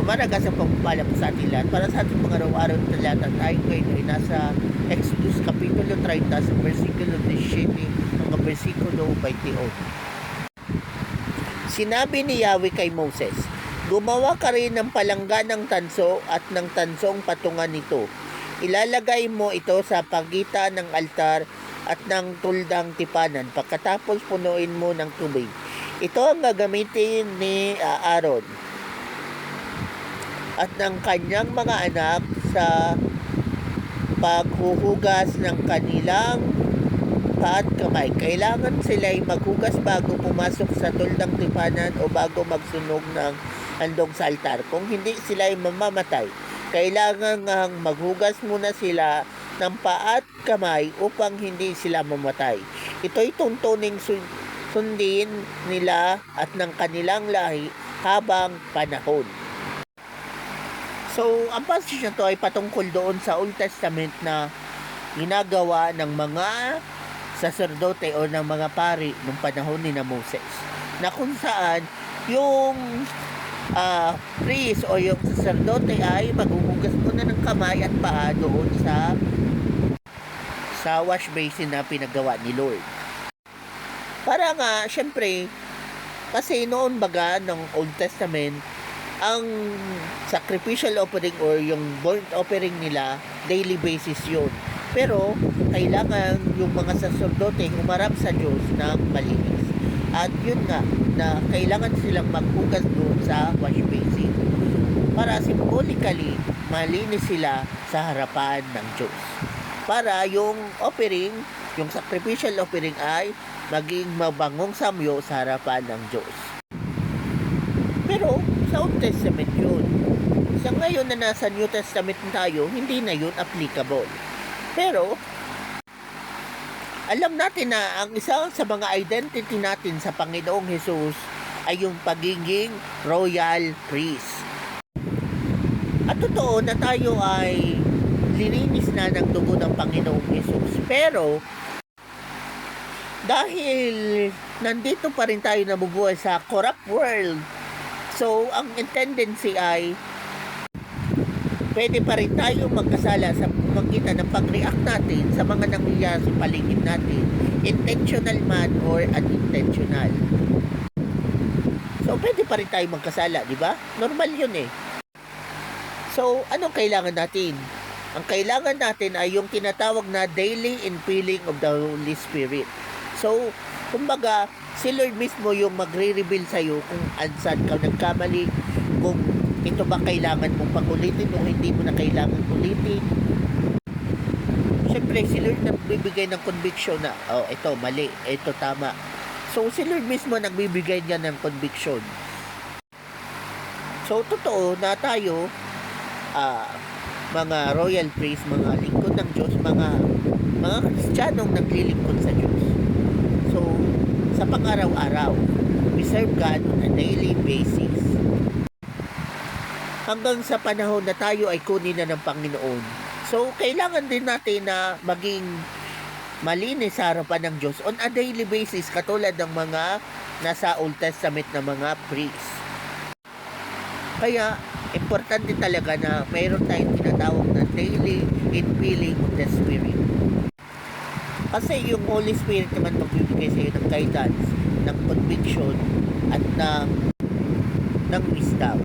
Maraga sa pagpapala po sa ating lahat. Para sa ating mga araw-araw na talata, tayo ngayon ay nasa Exodus Kapitulo 30 sa versikulo 17 hanggang versikulo 28. Sinabi ni Yahweh kay Moses, gumawa ka rin ng palangga ng tanso at ng tansong patungan nito. Ilalagay mo ito sa pagitan ng altar at ng tuldang tipanan. Pagkatapos punuin mo ng tubig. Ito ang gagamitin ni Aaron at ng kanyang mga anak sa paghuhugas ng kanilang paa at kamay. Kailangan sila'y maghugas bago pumasok sa tuldang tipanan o bago magsunog ng handog sa altar. Kung hindi sila'y mamamatay, kailangan ngang maghugas muna sila ng paa at kamay upang hindi sila mamatay. Ito'y tuntuning sundin nila at ng kanilang lahi habang panahon. So, ang passage na to ay patungkol doon sa Old Testament na ginagawa ng mga saserdote o ng mga pari nung panahon ni Moses. Na kung saan yung priest o yung saserdote ay maghuhugas muna ng kamay at paa doon sa wash basin na pinagawa ni Lord. Para nga, syempre, kasi noon baga ng Old Testament, ang sacrificial offering or yung burnt offering nila, daily basis yun. Pero, kailangan yung mga saserdote humarap sa Diyos ng malinis. At yun nga, na kailangan silang maghugas doon sa wash basin. Para symbolically, malinis sila sa harapan ng Diyos. Para yung offering, yung sacrificial offering ay maging mabangong samyo sa harapan ng Diyos. Pero, sa Old Testament yun. Sa ngayon na nasa New Testament tayo, hindi na yun applicable. Pero, alam natin na ang isa sa mga identity natin sa Panginoong Jesus ay yung pagiging royal priest. At totoo na tayo ay lininis na ng dugo ng Panginoong Jesus. Pero, dahil nandito pa rin tayo nabubuhay sa corrupt world, so, ang tendency ay pwede pa rin tayo magkasala sa pamagitan ng pag-react natin sa mga nangyayari sa paligid natin, intentional man or unintentional. So, pwede pa rin tayo magkasala, di ba? Normal yun eh. So, anong kailangan natin? Ang kailangan natin ay yung tinatawag na daily infilling of the Holy Spirit. So, kumbaga, si Lord mismo yung magre-reveal sa'yo kung saan ka nagkamali, kung ito ba kailangan mong pag-ulitin o hindi mo na kailangan ulitin. Siyempre, si Lord nagbibigay ng conviction na, oh, ito mali, ito tama. So, si Lord mismo nagbibigay niya ng conviction. So, totoo na tayo, mga royal priest, mga lingkod ng Diyos, mga Kristiyanong naglilingkod sa Diyos. So, sa pang-araw-araw, we serve God on a daily basis. Hanggang sa panahon na tayo ay kunin na ng Panginoon. So, kailangan din natin na maging malinis sa harapan ng Diyos on a daily basis, katulad ng mga nasa Old Testament na mga priests. Kaya, importante talaga na mayroon tayong tinatawag na daily infilling of the Spirit. Kasi yung Holy Spirit naman magbibigay sa iyo ng guidance, ng conviction, at ng wisdom.